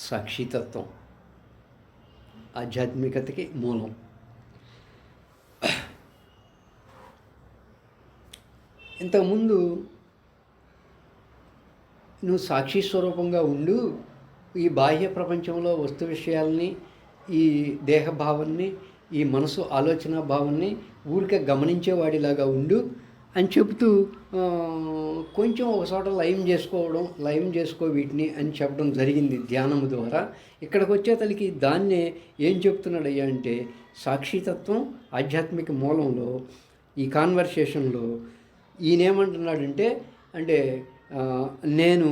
సాక్షితత్వం ఆధ్యాత్మికతకి మూలం. ఇంతకుముందు నువ్వు సాక్షి స్వరూపంగా ఉండు, ఈ బాహ్య ప్రపంచంలో వస్తు విషయాల్ని, ఈ దేహభావాన్ని, ఈ మనసు ఆలోచన భావాన్ని ఊరికే గమనించేవాడిలాగా ఉండు అని చెబుతూ కొంచెం ఒక చోట లయం చేసుకో వీటిని అని చెప్పడం జరిగింది ధ్యానము ద్వారా. ఇక్కడికి వచ్చేతలకి దాన్నే ఏం చెప్తున్నాడయ్యా అంటే, సాక్షితత్వం ఆధ్యాత్మిక మూలంలో ఈ కాన్వర్సేషన్లో ఈయనేమంటున్నాడంటే, అంటే నేను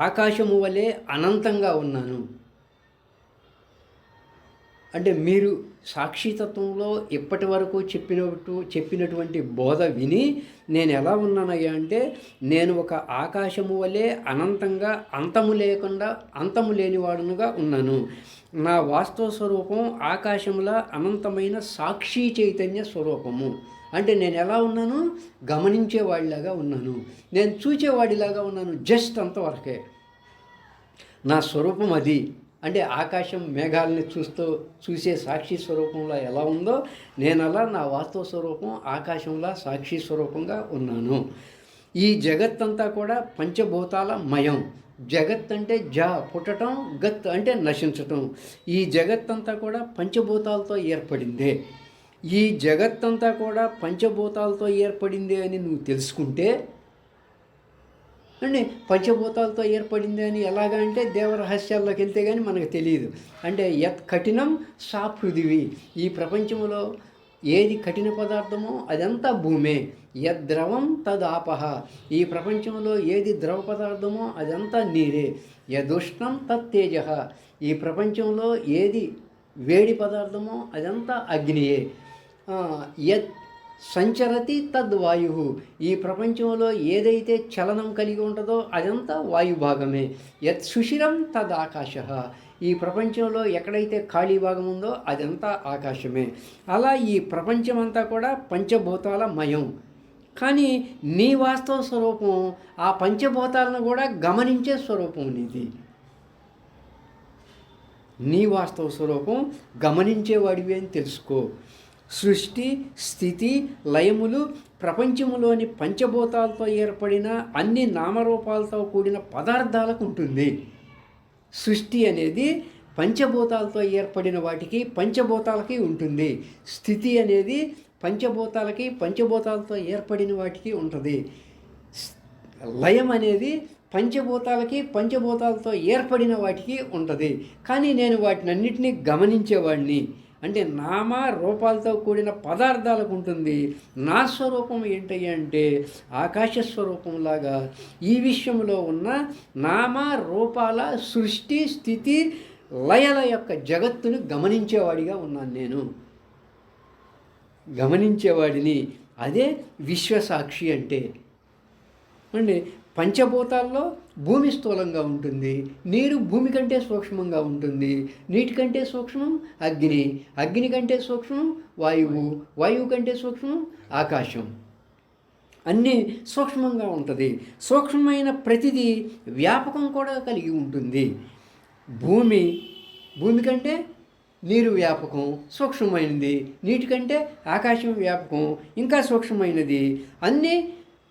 ఆకాశము వలె అనంతంగా ఉన్నాను. అంటే మీరు సాక్షితత్వంలో ఇప్పటి వరకు చెప్పినటువంటి బోధ విని నేను ఎలా ఉన్నానయ్యా అంటే, నేను ఒక ఆకాశము వలె అనంతంగా అంతము లేనివాడునుగా ఉన్నాను. నా వాస్తవ స్వరూపం ఆకాశములా అనంతమైన సాక్షి చైతన్య స్వరూపము. అంటే నేను ఎలా ఉన్నాను? గమనించేవాడిలాగా ఉన్నాను, నేను చూచేవాడిలాగా ఉన్నాను. జస్ట్ అంతవరకే నా స్వరూపం అది. అంటే ఆకాశం మేఘాలని చూసే సాక్షి స్వరూపంలో ఎలా ఉందో, నేను అలా నా వాస్తవ స్వరూపం ఆకాశంలా సాక్షి స్వరూపంగా ఉన్నాను. ఈ జగత్తంతా కూడా పంచభూతాల మయం. జగత్ అంటే పుట్టడం, గత్ అంటే నశించటం. ఈ జగత్తంతా కూడా పంచభూతాలతో ఏర్పడిందే. ఈ జగత్తంతా కూడా పంచభూతాలతో ఏర్పడిందే అని నువ్వు తెలుసుకుంటే, అంటే పంచభూతాలతో ఏర్పడింది అని ఎలాగా అంటే దేవరహస్యాల్లోకి వెళ్తే కానీ మనకు తెలియదు. అంటే యత్ కఠినం సా పృథివీ. ఈ ప్రపంచంలో ఏది కఠిన పదార్థమో అదంతా భూమే. యద్ద్రవం తదాపహ. ఈ ప్రపంచంలో ఏది ద్రవ పదార్థమో అదంతా నీరే. యదుష్ణం తత్తేజ. ఈ ప్రపంచంలో ఏది వేడి పదార్థమో అదంతా అగ్నియే. యత్ సంచరతి తద్వాయు. ఈ ప్రపంచంలో ఏదైతే చలనం కలిగి ఉంటుందో అదంతా వాయుభాగమే. యత్ సుషిరం తద్ ఆకాశ. ఈ ప్రపంచంలో ఎక్కడైతే ఖాళీ భాగం ఉందో అదంతా ఆకాశమే. అలా ఈ ప్రపంచమంతా కూడా పంచభూతాల మయం. కానీ నీ వాస్తవ స్వరూపం ఆ పంచభూతాలను కూడా గమనించే స్వరూపం నీది. నీ వాస్తవ స్వరూపం గమనించేవాడివి అని తెలుసుకో. సృష్టి, స్థితి, లయములు ప్రపంచములోని పంచభూతాలతో ఏర్పడిన అన్ని నామరూపాలతో కూడిన పదార్థాలకు ఉంటుంది. సృష్టి అనేది పంచభూతాలతో ఏర్పడిన వాటికి, పంచభూతాలకి ఉంటుంది. స్థితి అనేది పంచభూతాలతో ఏర్పడిన వాటికి ఉంటుంది. లయం అనేది పంచభూతాలతో ఏర్పడిన వాటికి ఉంటుంది. కానీ నేను వాటినన్నిటినీ గమనించేవాడిని. అంటే నామ రూపాలతో కూడిన పదార్థాలకు ఉంటుంది. నా స్వరూపం ఏంటి అంటే ఆకాశ స్వరూపంలాగా ఈ విశ్వంలో ఉన్న నామ రూపాల సృష్టి, స్థితి, లయల యొక్క జగత్తును గమనించేవాడిగా ఉన్నాను. నేను గమనించేవాడిని. అదే విశ్వసాక్షి అంటే. అండి పంచభూతాల్లో భూమి స్థూలంగా ఉంటుంది, నీరు భూమి కంటే సూక్ష్మంగా ఉంటుంది, నీటి కంటే సూక్ష్మం అగ్ని కంటే సూక్ష్మం వాయువు కంటే సూక్ష్మం ఆకాశం. అన్నీ సూక్ష్మంగా ఉంటుంది. సూక్ష్మమైన ప్రతిదీ వ్యాపకం కూడా కలిగి ఉంటుంది. భూమి కంటే నీరు వ్యాపకం సూక్ష్మమైనది, నీటి కంటే ఆకాశం వ్యాపకం ఇంకా సూక్ష్మమైనది. అన్నీ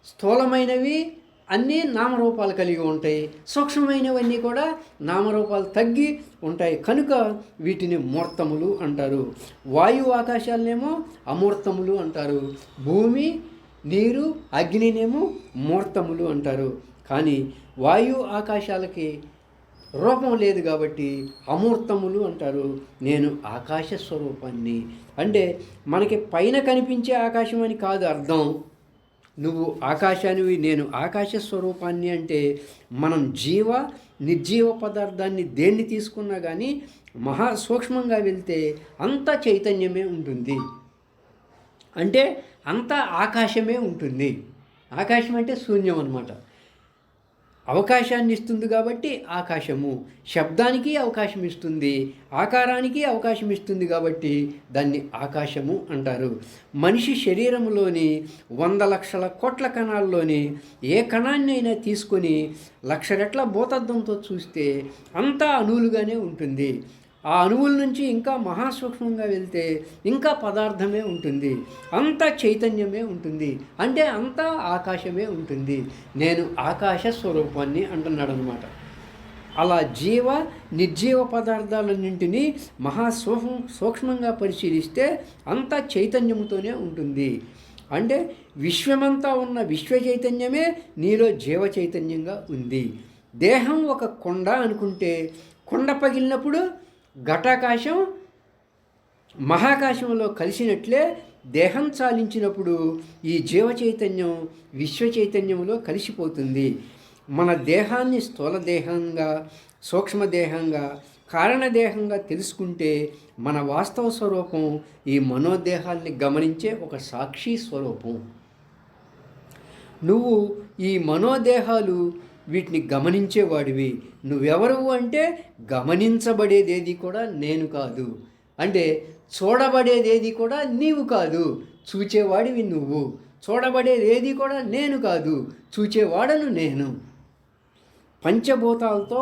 స్థూలమైనవి, అన్నీ నామరూపాలు కలిగి ఉంటాయి. సూక్ష్మమైనవన్నీ కూడా నామరూపాలు తగ్గి ఉంటాయి. కనుక వీటిని మూర్తములు అంటారు. వాయు ఆకాశాలనేమో అమూర్తములు అంటారు. భూమి, నీరు, అగ్నినేమో మూర్తములు అంటారు. కానీ వాయు ఆకాశాలకి రూపం లేదు కాబట్టి అమూర్తములు అంటారు. నేను ఆకాశ స్వరూపాన్ని. అంటే మనకి పైన కనిపించే ఆకాశం అని కాదు అర్థం. నువ్వు ఆకాశానివి, నేను ఆకాశ స్వరూపాన్ని అంటే మనం నిర్జీవ పదార్థాన్ని దేన్ని తీసుకున్నా కానీ మహా సూక్ష్మంగా వెళ్తే అంత చైతన్యమే ఉంటుంది. అంటే అంత ఆకాశమే ఉంటుంది. ఆకాశం అంటే శూన్యం అన్నమాట. అవకాశాన్ని ఇస్తుంది కాబట్టి ఆకాశము, శబ్దానికి అవకాశం ఇస్తుంది, ఆకారానికి అవకాశం ఇస్తుంది కాబట్టి దాన్ని ఆకాశము అంటారు. మనిషి శరీరంలోని 100 లక్షల కోట్ల కణాల్లోని ఏ కణాన్నైనా తీసుకొని 1,00,000 రెట్ల భూతద్దంతో చూస్తే అంతా అణువులుగానే ఉంటుంది. ఆ అణువుల నుంచి ఇంకా మహాసూక్ష్మంగా వెళ్తే ఇంకా పదార్థమే ఉంటుంది, అంతా చైతన్యమే ఉంటుంది, అంటే అంతా ఆకాశమే ఉంటుంది. నేను ఆకాశ స్వరూపాన్ని అంటున్నాడు అనమాట. అలా జీవ నిర్జీవ పదార్థాలన్నింటినీ సూక్ష్మంగా పరిశీలిస్తే అంతా చైతన్యముతోనే ఉంటుంది. అంటే విశ్వమంతా ఉన్న విశ్వ చైతన్యమే నీలో జీవ చైతన్యంగా ఉంది. దేహం ఒక కొండ అనుకుంటే కొండ పగిలినప్పుడు ఘటాకాశం మహాకాశంలో కలిసినట్లే దేహం చాలించినప్పుడు ఈ జీవ చైతన్యం విశ్వ చైతన్యంలో కలిసిపోతుంది. మన దేహాన్ని స్థూలదేహంగా, సూక్ష్మదేహంగా, కారణదేహంగా తెలుసుకుంటే మన వాస్తవ స్వరూపం ఈ మనోదేహాల్ని గమనించే ఒక సాక్షి స్వరూపం. నువ్వు ఈ మనోదేహాలు వీటిని గమనించేవాడివి. నువ్వెవరు అంటే గమనించబడేదేది కూడా నేను కాదు, అంటే చూడబడేదేది కూడా నీవు కాదు, చూచేవాడివి నువ్వు. చూడబడేదేది కూడా నేను కాదు, చూచేవాడను నేను. పంచభూతాలతో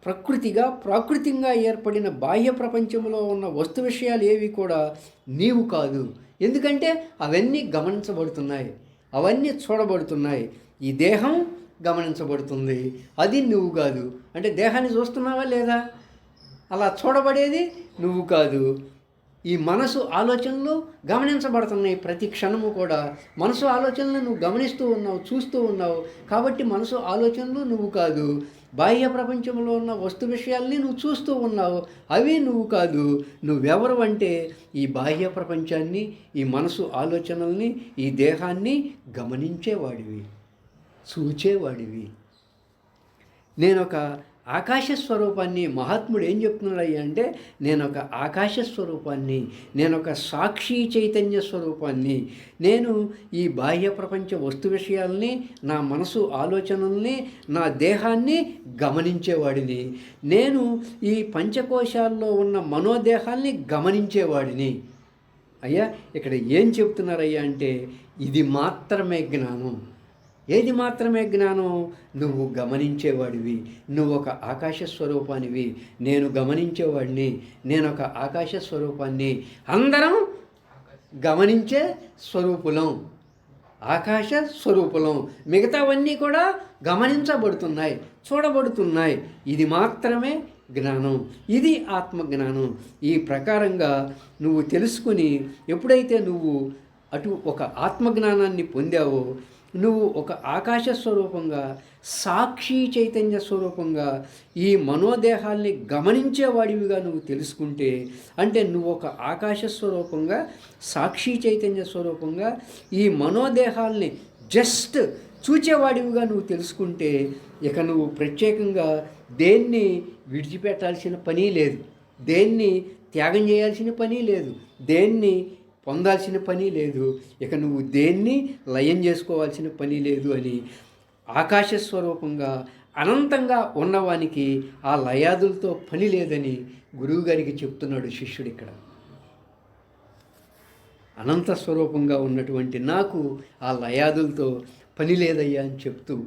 ప్రాకృతికంగా ఏర్పడిన బాహ్య ప్రపంచంలో ఉన్న వస్తు విషయాలు ఏవి కూడా నీవు కాదు. ఎందుకంటే అవన్నీ గమనించబడుతున్నాయి, అవన్నీ చూడబడుతున్నాయి. ఈ దేహం గమనించబడుతుంది, అది నువ్వు కాదు. అంటే దేహాన్ని చూస్తున్నావా లేదా? అలా చూడబడేది నువ్వు కాదు. ఈ మనసు ఆలోచనలు గమనించబడుతున్నాయి ప్రతి క్షణము కూడా. మనసు ఆలోచనలు నువ్వు గమనిస్తూ ఉన్నావు, చూస్తూ ఉన్నావు, కాబట్టి మనసు ఆలోచనలు నువ్వు కాదు. బాహ్య ప్రపంచంలో ఉన్న వస్తు విషయాల్ని నువ్వు చూస్తూ ఉన్నావు, అవి నువ్వు కాదు. నువ్వెవరు అంటే ఈ బాహ్య ప్రపంచాన్ని, ఈ మనసు ఆలోచనల్ని, ఈ దేహాన్ని గమనించేవాడివి, చూచేవాడివి. నేనొక ఆకాశ స్వరూపాన్ని. మహాత్ముడు ఏం చెప్తున్నాడు అంటే, నేనొక ఆకాశ స్వరూపాన్ని, నేనొక సాక్షి చైతన్య స్వరూపాన్ని. నేను ఈ బాహ్య ప్రపంచ వస్తు విషయాల్ని, నా మనసు ఆలోచనల్ని, నా దేహాన్ని గమనించేవాడిని. నేను ఈ పంచకోశాల్లో ఉన్న మనోదేహాల్ని గమనించేవాడిని. అయ్యా ఇక్కడ ఏం చెప్తున్నారయ్యా అంటే, ఇది మాత్రమే జ్ఞానం. ఏది మాత్రమే జ్ఞానం? నువ్వు గమనించేవాడివి, నువ్వు ఒక ఆకాశ స్వరూపానివి, నేను గమనించేవాడిని, నేను ఒక ఆకాశ స్వరూపాన్ని. అందరం గమనించే స్వరూపులం, ఆకాశ స్వరూపులం. మిగతావన్నీ కూడా గమనించబడుతున్నాయి, చూడబడుతున్నాయి. ఇది మాత్రమే జ్ఞానం, ఇది ఆత్మజ్ఞానం. ఈ ప్రకారంగా నువ్వు తెలుసుకుని ఎప్పుడైతే నువ్వు అటు ఒక ఆత్మజ్ఞానాన్ని పొందావో, నువ్వు ఒక ఆకాశ స్వరూపంగా, సాక్షి చైతన్య స్వరూపంగా ఈ మనోదేహాల్ని గమనించేవాడివిగా నువ్వు తెలుసుకుంటే, అంటే నువ్వు ఒక ఆకాశ స్వరూపంగా, సాక్షి చైతన్య స్వరూపంగా ఈ మనోదేహాల్ని జస్ట్ చూచేవాడివిగా నువ్వు తెలుసుకుంటే, ఇక నువ్వు ప్రత్యేకంగా దేన్ని విడిచిపెట్టాల్సిన పని లేదు, దేన్ని త్యాగం చేయాల్సిన పని లేదు, దేన్ని పొందాల్సిన పని లేదు, ఇక నువ్వు దేన్ని లయం చేసుకోవాల్సిన పని లేదు అని ఆకాశ స్వరూపంగా అనంతంగా ఉన్నవానికి ఆ లయాదులతో పని లేదని గురువుగారికి చెప్తున్నాడు శిష్యుడు. ఇక్కడ అనంత స్వరూపంగా ఉన్నటువంటి నాకు ఆ లయాదులతో పని లేదయ్యా అని చెప్తూ